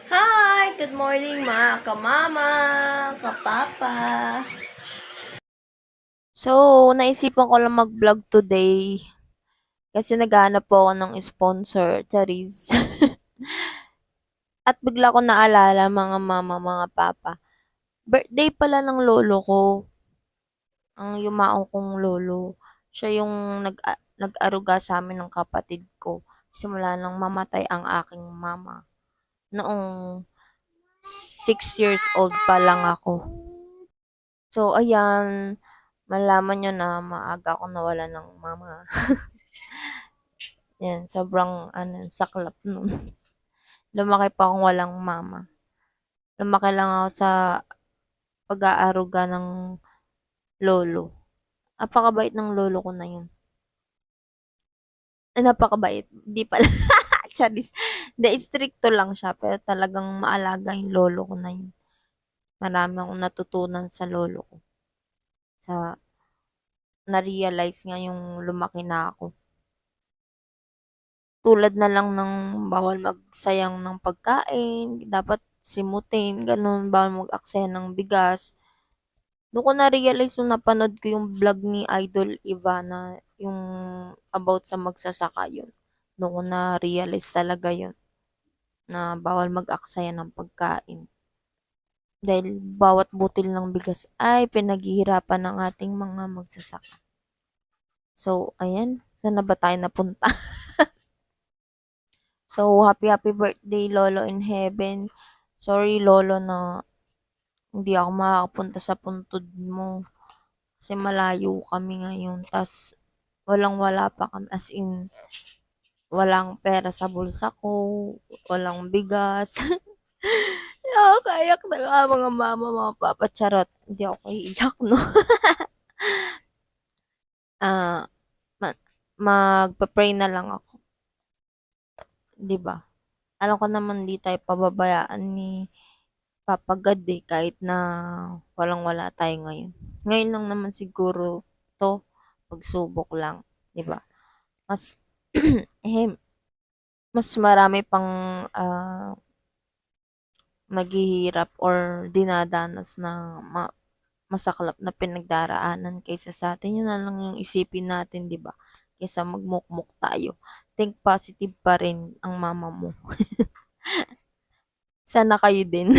Hi! Good morning mga kamama, kapapa. So, naisipan ko lang mag-vlog today kasi naghahanap po ako ng sponsor, Charis. At bigla ko naalala mga mama, mga papa. Birthday pala ng lolo ko, ang yumao kong lolo. Siya yung nag-aruga sa amin ng kapatid ko. Simula nang mamatay ang aking mama. Noong 6 years old pa lang ako. So, ayan, malaman niyo na maaga akong nawalan ng mama. Yan, sobrang ano, saklap nun. Lumaki pa akong walang mama. Lumaki lang ako sa pag-aaruga ng lolo. Napakabait ng lolo ko na yun. Napakabait. Di pala. Charis. Hindi, stricto lang siya. Pero talagang maalaga yung lolo ko na yun. Marami akong natutunan sa lolo ko. Sa, na-realize nga yung lumaki na ako. Tulad na lang ng bawal magsayang ng pagkain, dapat simutin, ganun, bawal mag-aksaya ng bigas. Doon ko na-realize nung napanood ko yung vlog ni Idol Ivana, yung about sa magsasaka yun. Doon ko na-realize talaga yun, na bawal mag-aksaya ng pagkain. Dahil bawat butil ng bigas ay pinaghihirapan ng ating mga magsasaka. So, ayan, saan na ba tayo napunta? So, happy birthday, Lolo in Heaven. Sorry, Lolo, na hindi ako makakapunta sa puntod mo. Kasi malayo kami ngayon. Tas, walang-wala pa kami. As in, walang pera sa bulsa ko. Walang bigas. Nakakaiyak na nga mga mama, mga papa. Charot. Hindi ako iiyak, no? Ah, ma- magpa-pray na lang ako. 'Di ba? Alam ko naman di tayo pababayaan ni Papa God eh, kahit na walang-wala tayo ngayon. Ngayon lang naman siguro 'to, pagsubok lang, 'di ba? Mas ehem, mas marami pang maghihirap or dinadanas na masaklap na pinagdaraanan kaysa sa atin. Yun na lang yung isipin natin, 'di ba? Kaysa magmukmok tayo. Think positive pa rin ang mama mo. Sana kayo din.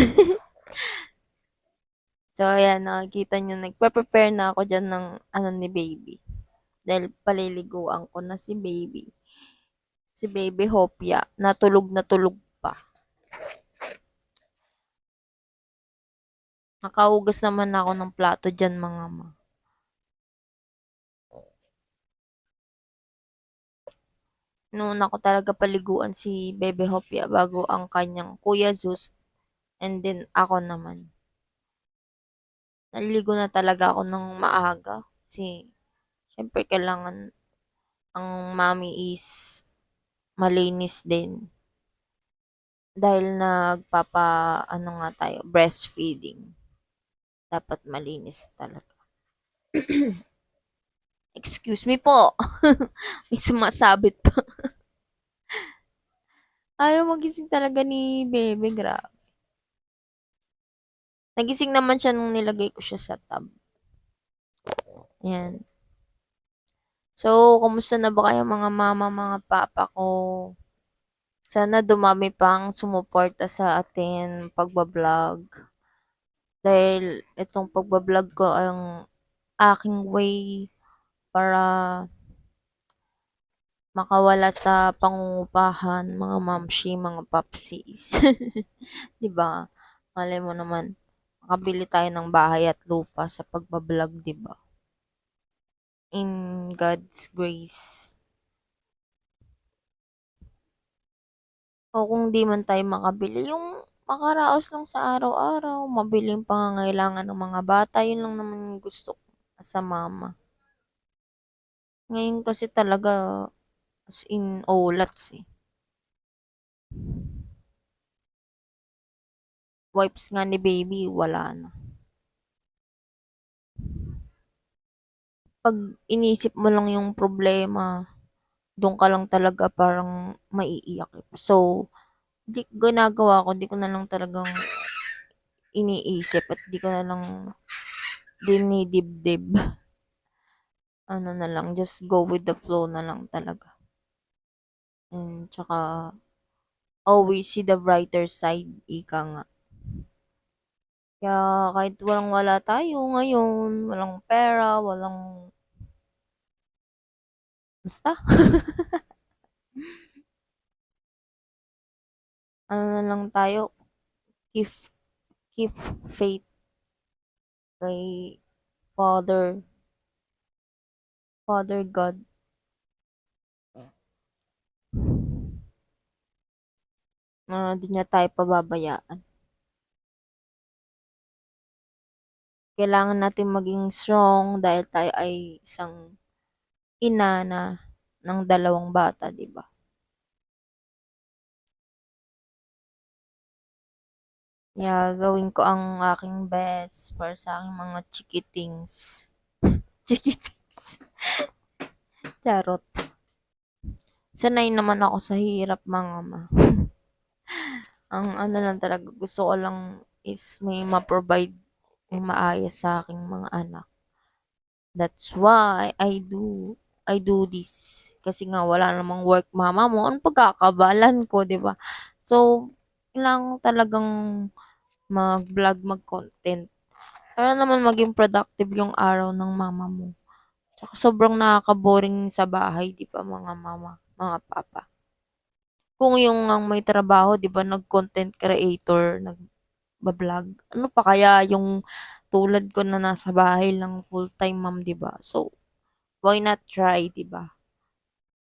So, ayan, nakikita nyo, nagpe-prepare na ako dyan ng ano ni baby. Dahil paliliguan ko na si baby. Si baby Hopia. Na tulog pa. Nakahugas naman ako ng plato dyan mga ma. Noon ako talaga paliguan si Bebe Hopia bago ang kanyang Kuya Zeus and then ako naman. Naliligo na talaga ako ng maaga kasi syempre kailangan ang mommy is malinis din. Dahil ano nga tayo, breastfeeding. Dapat malinis talaga. Excuse me po. May sumasabit pa. Ayaw magising talaga ni Bebe, grabe. Nagising naman siya nung nilagay ko siya sa tub. Yan. So, kumusta na ba kayo mga mama, mga papa ko? Sana dumami pang sumuporta sa atin pagbablog. Dahil itong pagbablog ko ang aking way para makawala sa pangungupahan, mga mamshi, mga papsis. 'Di ba? Malay mo naman, makabili tayo ng bahay at lupa sa pagbablog, 'di ba? In God's grace. O kung di man tayo makabili, yung makaraos lang sa araw-araw, mabili yung pangangailangan ng mga bata, yun lang naman yung gusto ko sa mama. Ngayon kasi talaga, as in, olats eh. Wipes nga ni baby, wala na. Pag inisip mo lang yung problema, doon ka lang talaga parang maiiyak eh. So, ginagawa ko, di ko na lang talagang iniisip at di ko na lang dinidibdib. Ano na lang, just go with the flow na lang talaga. And tsaka, always see the brighter side, ika nga. Kaya kahit walang-wala tayo ngayon, walang pera, walang basta ano na lang tayo, keep keep faith kay Father, Father God. Di niya tayo pababayaan. Kailangan natin maging strong dahil tayo ay isang ina na ng 2 bata, 'di ba? Kaya gawin ko ang aking best para sa aking mga chikitings. Chikitings. Charot. Sanay naman ako sa hirap, mga ma. Ang ano lang talaga, gusto ko lang is may ma-provide, may maayos sa aking mga anak. That's why I do this. Kasi nga wala namang work mama mo, anong pagkakabalan ko, 'di ba? So, kailangan talagang mag-vlog, mag-content para naman maging productive yung araw ng mama mo. Tsaka sobrang nakaka-boring sa bahay, 'di ba, mga mama, mga papa. Kung yung ang may trabaho, 'di ba, nag-content creator, nagba-vlog. Ano pa kaya yung tulad ko na nasa bahay lang full-time mom, 'di ba? So, why not try, 'di ba?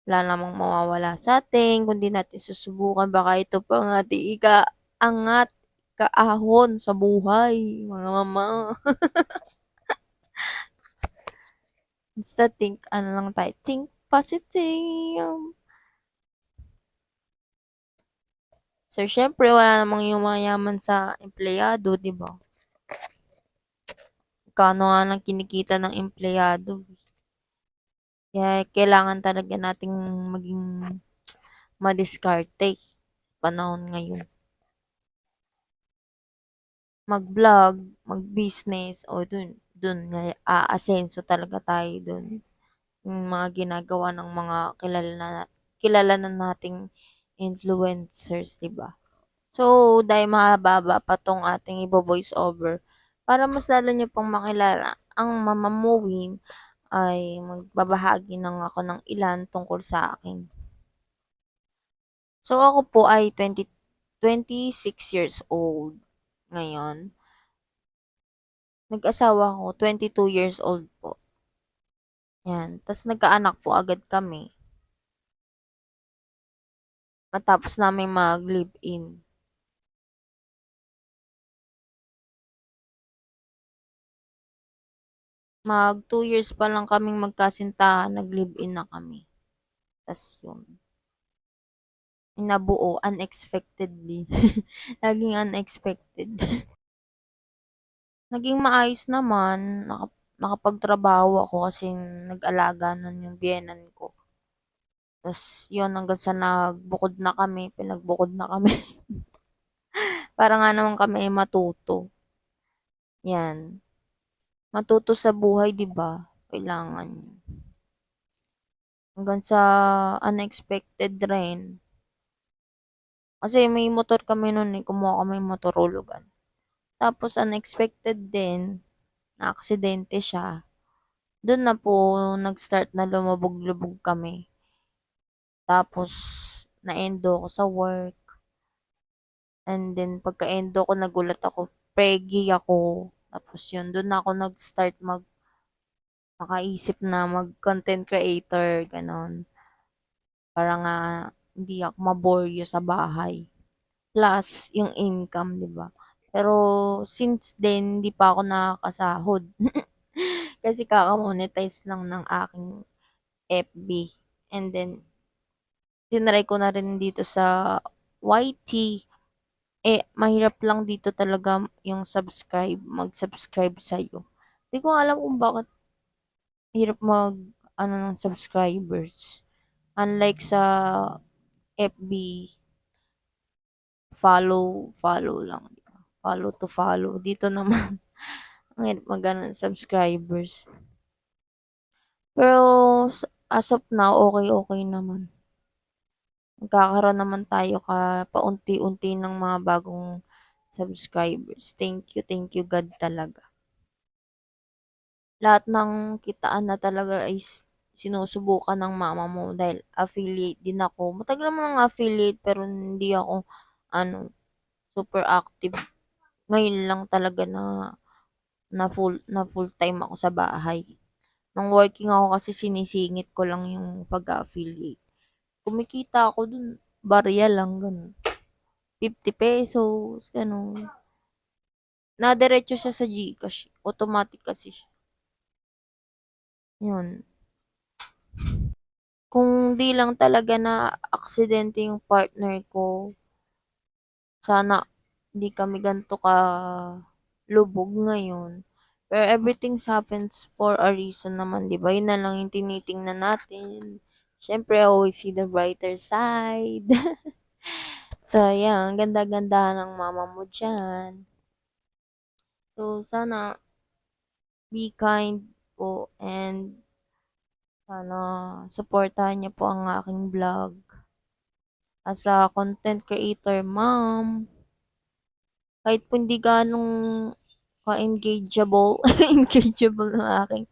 Wala namang mawawala sa atin kundi natin susubukan. Baka ito pa ang ating ika-angat, kaahon sa buhay, mga mama. Basta think, ano lang tayo, think positive. So, syempre, wala namang yumayaman sa empleyado, di ba? Kano nga lang kinikita ng empleyado. Kaya kailangan talaga nating maging madiskarte sa panahon ngayon. Mag-vlog, mag-business, o dun, aasenso talaga tayo dun. Yung mga ginagawa ng mga kilala na nating influencers, 'di ba? So, dahil mahaba pa tong ating ibo-voice over, para mas lalo niyo pong makilala ang Mama Mowin, ay magbabahagi ng ako ng ilan tungkol sa akin. So, ako po ay 26 years old ngayon. Nag-asawa ako, 22 years old po. Yan. Tapos nagkaanak po agad kami. Matapos namin mag-live-in. Mag 2 years pa lang kaming magkasintahan, nag-live-in na kami. Tas yun, nabuo unexpectedly. Laging unexpected. Naging maayos naman, nakapagtrabaho ako kasi nag-alaga nun yung biyenan ko. Tas yun, hanggang sa nagbukod na kami, pinagbukod na kami. Para nga naman kami ay matuto. Yan. Matuto sa buhay, 'di ba? Kailangan. Hanggang sa unexpected rin. Kasi may motor kami noon eh, kumuha kami motorologan. Tapos unexpected din, na aksidente siya. Doon na po nag-start na lumubog-lubog kami. Tapos na-endo ako sa work. And then pagka-endo ko nagulat ako, preggy ako. Tapos yun, doon na ako nag-start makaisip na mag-content creator, ganon. Para nga hindi ako maboryo sa bahay. Plus, yung income, di ba? Pero, since then, hindi pa ako nakakasahod. Kasi kaka-monetize lang ng aking FB. And then, tinry ko na rin dito sa YT. Mahirap lang dito talaga yung mag-subscribe sa'yo. Hindi ko alam kung bakit hirap ano, ng subscribers. Unlike sa FB, follow, follow lang, di ba? Follow to follow. Dito naman, ang hirap mag-ano ng subscribers. Pero as of now, okay naman. Magkakaroon naman tayo paunti-unti ng mga bagong subscribers. Thank you God talaga. Lahat ng kitaan na talaga ay sinusubukan ng mama mo dahil affiliate din ako. Matagal naman ang affiliate pero hindi ako ano, super active. Ngayon lang talaga na full time ako sa bahay. Nung working ako kasi sinisingit ko lang yung pag-affiliate. Kumikita ako dun, barya lang, ganun. 50 pesos, ganun. Nadiretso siya sa GCash. Automatic kasi siya. Yun. Kung di lang talaga na aksidente yung partner ko, sana di kami ganito ka lubog ngayon. Pero everything happens for a reason naman, di ba? Yun na lang yung tinitingnan natin. Siyempre, always see the brighter side. So, yan. Ganda-ganda ng mama mo dyan. So, sana be kind po and sana supportahan niyo po ang aking vlog. As a content creator, ma'am, kahit po hindi ganong ka-engageable, engageable ng aking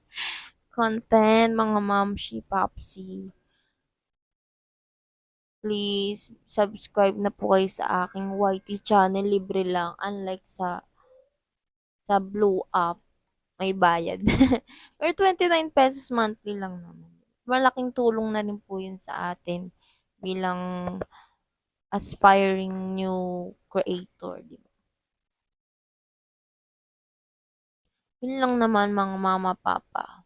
content, mga mamshi, papsi, please subscribe na po kayo sa aking YT channel, libre lang, unlike sa Blue App, may bayad. Pero 29 pesos monthly lang naman. Malaking tulong na rin po yun sa atin bilang aspiring new creator, di ba? Yun lang naman mga mama, papa.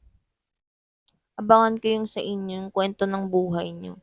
Abangan ko yung sa inyo, yung kwento ng buhay nyo.